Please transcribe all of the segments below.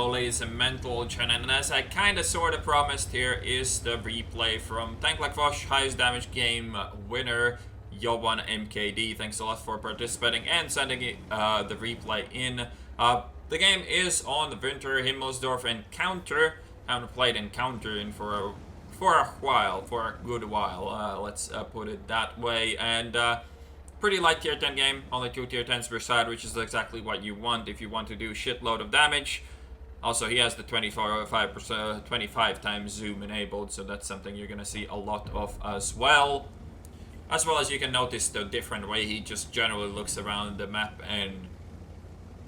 Hello ladies and gentlemen, and as I kinda sorta promised, here is the replay from Tank Like Vosh, highest damage game winner, Yoban MKD. Thanks a lot for participating and sending the replay in. The game is on the Winter Himmelsdorf Encounter. I haven't played Encounter in for a good while, let's put it that way, and pretty light tier 10 game, only 2 tier 10s per side, which is exactly what you want if you want to do a shitload of damage. Also, he has the 25 times zoom enabled, so that's something you're gonna see a lot of as well. As well as you can notice the different way he just generally looks around the map and,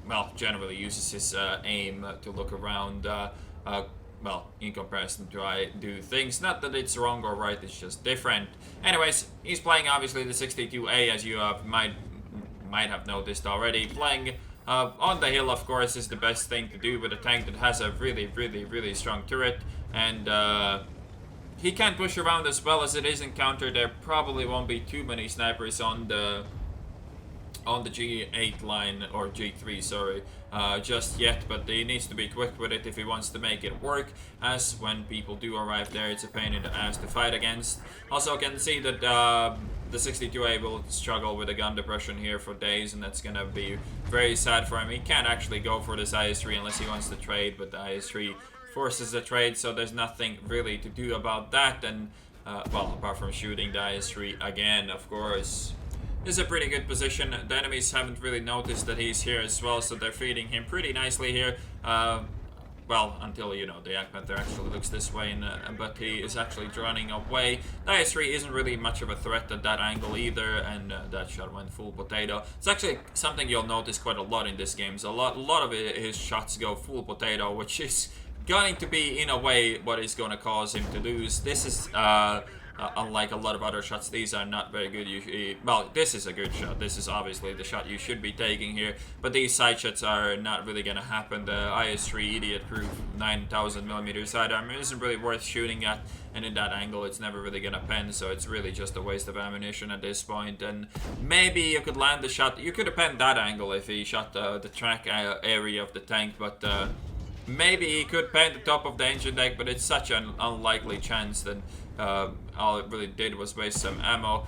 well, generally uses his aim to look around, well, in comparison to I do things. Not that it's wrong or right, it's just different. Anyways, he's playing obviously the 62A, as you might have noticed already. Playing on the hill, of course, is the best thing to do with a tank that has a really strong turret. And he can push around as well as it is Encounter. There probably won't be too many snipers on the G8 line, or G3, sorry, just yet, but he needs to be quick with it if he wants to make it work, as when people do arrive there, it's a pain in the ass to fight against. Also, can see that the 62A will struggle with the gun depression here for days, and that's gonna be very sad for him. He can't actually go for this IS-3 unless he wants to trade, but the IS-3 forces the trade, so there's nothing really to do about that, and, well, apart from shooting the IS-3 again, of course. This is a pretty good position. The enemies haven't really noticed that he's here as well, so they're feeding him pretty nicely here. Well, until, you know, the Yak Panther actually looks this way, but he is actually running away. The IS-3 isn't really much of a threat at that angle either, and that shot went full potato. It's actually something you'll notice quite a lot in this game. So a lot of his shots go full potato, which is going to be, in a way, what is going to cause him to lose. This is... unlike a lot of other shots, these are not very good usually. Well, this is a good shot. This is obviously the shot you should be taking here, but these side shots are not really gonna happen. The IS-3 idiot-proof 9000mm sidearm isn't really worth shooting at, and in that angle it's never really gonna pen, so it's really just a waste of ammunition at this point. And maybe you could land the shot. You could have penned that angle if he shot the track area of the tank, but maybe he could pen the top of the engine deck, but it's such an unlikely chance that all it really did was waste some ammo.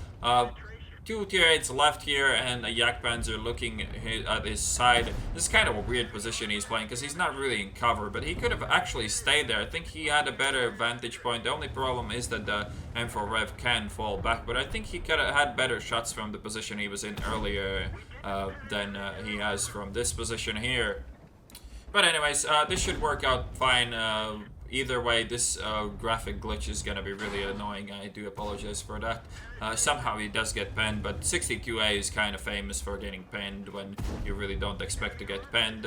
2 tier 8s left here, and a Yak Panzer looking at his side. This is kind of a weird position he's playing, because he's not really in cover, but he could have actually stayed there. I think he had a better vantage point. The only problem is that the M4 Rev can fall back, but I think he could have had better shots from the position he was in earlier than he has from this position here. But anyways, this should work out fine. Either way, this graphic glitch is gonna be really annoying. I do apologize for that. Somehow he does get penned, but 62A is kind of famous for getting penned when you really don't expect to get penned.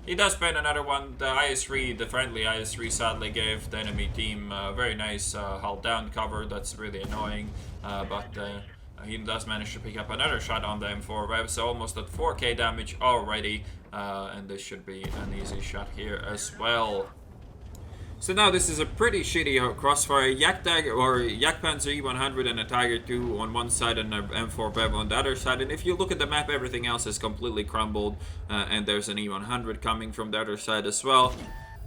He does pen another one. The IS-3, the friendly IS-3, sadly gave the enemy team a very nice hull down cover. That's really annoying, but he does manage to pick up another shot on the M4 Rev, so almost at 4k damage already, and this should be an easy shot here as well. So now this is a pretty shitty crossfire. Yak Panzer E100 and a Tiger 2 on one side and an M4 Rev on the other side. And if you look at the map, everything else is completely crumbled, and there's an E100 coming from the other side as well.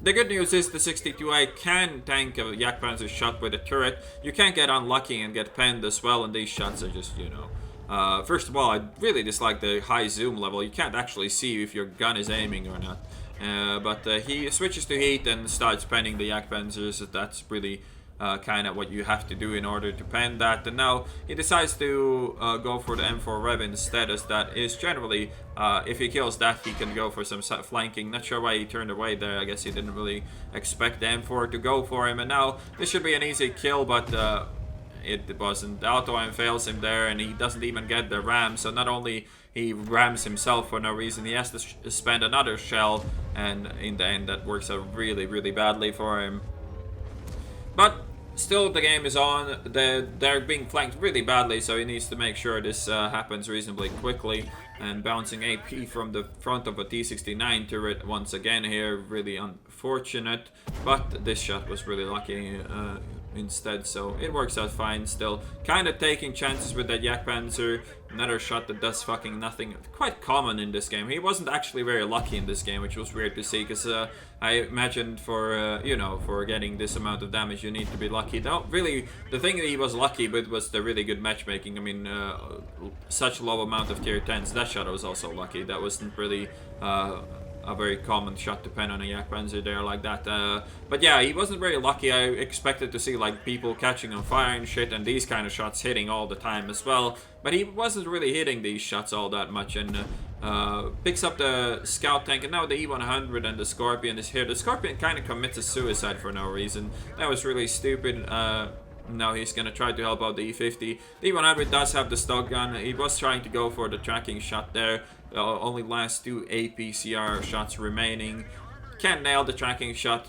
The good news is the 62A can tank a Yak Panzer shot with a turret. You can get unlucky and get penned as well, and these shots are just, you know... first of all, I really dislike the high zoom level. You can't actually see if your gun is aiming or not. But he switches to heat and starts penning the Yak Panzers. That's really kind of what you have to do in order to pen that. And now he decides to go for the M4 Rev instead, as that is generally, if he kills that, he can go for some flanking. Not sure why he turned away there. I guess he didn't really expect the M4 to go for him. And now this should be an easy kill, but it wasn't. The auto aim fails him there, and he doesn't even get the ram. So not only he rams himself for no reason, he has to spend another shell, and in the end that works out really badly for him. But still, the game is on. They're being flanked really badly, so he needs to make sure this happens reasonably quickly. And bouncing AP from the front of a T69 turret once again here, really unfortunate. But this shot was really lucky. instead, so it works out fine still. Kind of taking chances with that Yak Panzer. Another shot that does fucking nothing. Quite common in this game. He wasn't actually very lucky in this game, which was weird to see, because I imagined for, you know, for getting this amount of damage, you need to be lucky. No, really, the thing that he was lucky with was the really good matchmaking. I mean, such low amount of tier 10s. That shot was also lucky. That wasn't really a very common shot to pen on a Yak Panzer there like that. But yeah, he wasn't very lucky. I expected to see like people catching on fire and shit, and these kind of shots hitting all the time as well. But he wasn't really hitting these shots all that much, and picks up the scout tank, and now the E100 and the Scorpion is here. The Scorpion kind of commits a suicide for no reason. That was really stupid. Now he's gonna try to help out the E50. The E100 does have the stock gun. He was trying to go for the tracking shot there. Only last 2 APCR shots remaining. Can't nail the tracking shot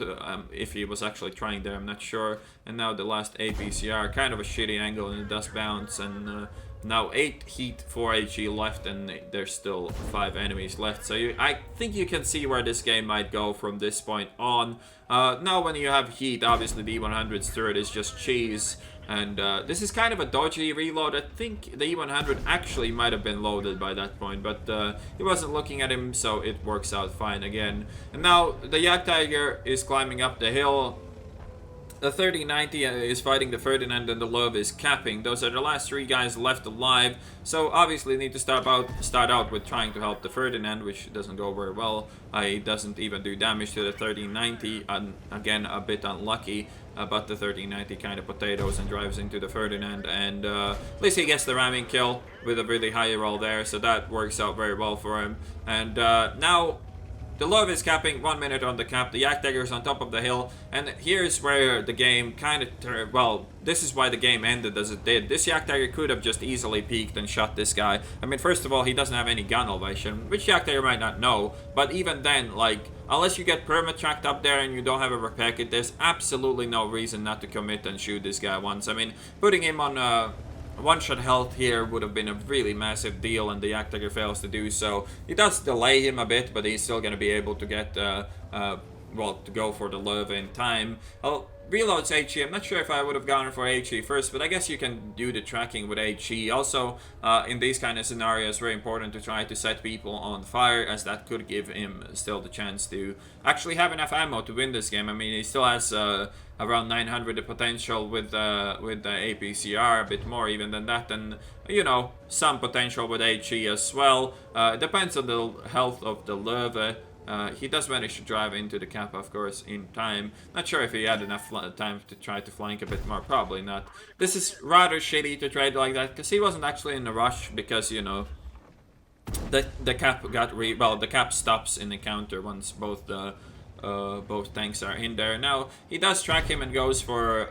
if he was actually trying there, I'm not sure. And now the last APCR, kind of a shitty angle, and it does bounce. And now 8 heat, 4 HE left, and there's still 5 enemies left. So I think you can see where this game might go from this point on. Now when you have heat, obviously the E100's turret is just cheese. And this is kind of a dodgy reload. I think the E100 actually might have been loaded by that point, but he wasn't looking at him, so it works out fine again. And now the Yak Tiger is climbing up the hill. The 3090 is fighting the Ferdinand, and the Love is capping. Those are the last 3 guys left alive. So obviously need to start out with trying to help the Ferdinand, which doesn't go very well. He doesn't even do damage to the 3090, and again a bit unlucky. But the 3090 kind of potatoes and drives into the Ferdinand, and at least he gets the ramming kill with a really high roll there, so that works out very well for him. And now the Love is capping, 1 minute on the cap. The Yak Dagger is on top of the hill, and here's where the game kind of, well, this is why the game ended as it did. This Yak Dagger could have just easily peeked and shot this guy. I mean, first of all, he doesn't have any gun elevation, which Yak Dagger might not know, but even then, like, unless you get perma-tracked up there and you don't have a repair packet, there's absolutely no reason not to commit and shoot this guy once. I mean, putting him on one-shot health here would have been a really massive deal, and the Yak Tiger fails to do so. He does delay him a bit, but he's still going to be able to get, well, to go for the Love in time. Reloads HE. I'm not sure if I would have gone for HE first, but I guess you can do the tracking with HE. Also, in these kind of scenarios, very important to try to set people on fire, as that could give him still the chance to actually have enough ammo to win this game. I mean, he still has around 900 potential with the APCR, a bit more even than that, and you know, some potential with HE as well. Depends on the health of the Love. He does manage to drive into the cap, of course, in time. Not sure if he had enough time to try to flank a bit more. Probably not. This is rather shitty to trade like that, because he wasn't actually in a rush, because, you know, the cap got the cap stops in the counter once both tanks are in there. Now, he does track him and goes for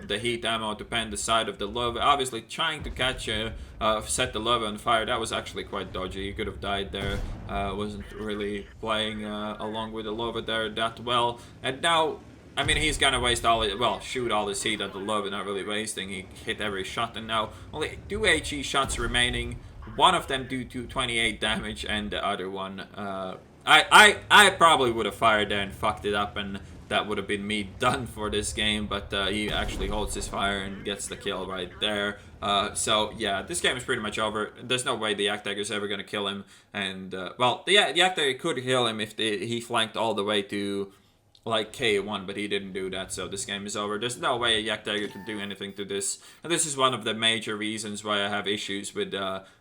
the heat ammo to pen the side of the Love. Obviously, trying to catch set the Love on fire. That was actually quite dodgy. He could have died there. Wasn't really playing along with the Love there that well. And now, I mean, he's gonna waste all his, well, shoot all his heat at the Love, and not really wasting. He hit every shot, and now only 2 HE shots remaining. One of them do 228 damage, and the other one, I probably would have fired there and fucked it up, and that would have been me done for this game, but he actually holds his fire and gets the kill right there. So yeah, this game is pretty much over. There's no way the Yak Dagger is ever going to kill him, and well, the Yak Dagger could kill him if he flanked all the way to like K1, but he didn't do that, so this game is over. There's no way a Yak Dagger can do anything to this, and this is one of the major reasons why I have issues with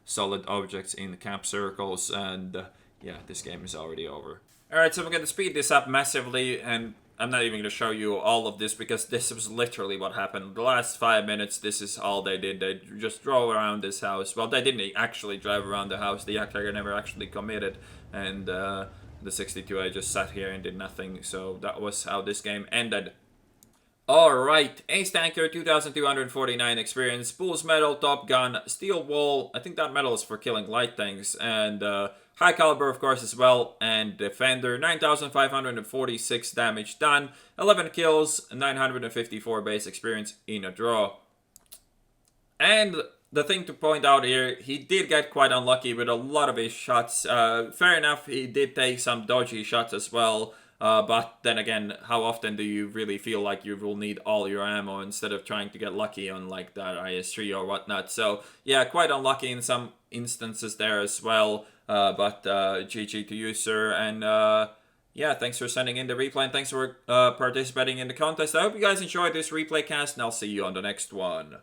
solid objects in cap circles, and yeah, this game is already over. Alright, so I'm going to speed this up massively, and I'm not even going to show you all of this, because this was literally what happened. The last 5 minutes, this is all they did. They just drove around this house. Well, they didn't actually drive around the house. The Yak Dagger never actually committed, and the 62A just sat here and did nothing. So that was how this game ended. Alright, Ace Tanker, 2249 experience, Pulse Medal, Top Gun, Steel Wall, I think that medal is for killing light tanks, and High Caliber, of course, as well, and Defender, 9,546 damage done, 11 kills, 954 base experience in a draw. And the thing to point out here, he did get quite unlucky with a lot of his shots. Fair enough, he did take some dodgy shots as well. But then again, how often do you really feel like you will need all your ammo instead of trying to get lucky on like that IS-3 or whatnot? So yeah, quite unlucky in some instances there as well. But GG to you, sir. And yeah, thanks for sending in the replay, and thanks for participating in the contest. I hope you guys enjoyed this replay cast, and I'll see you on the next one.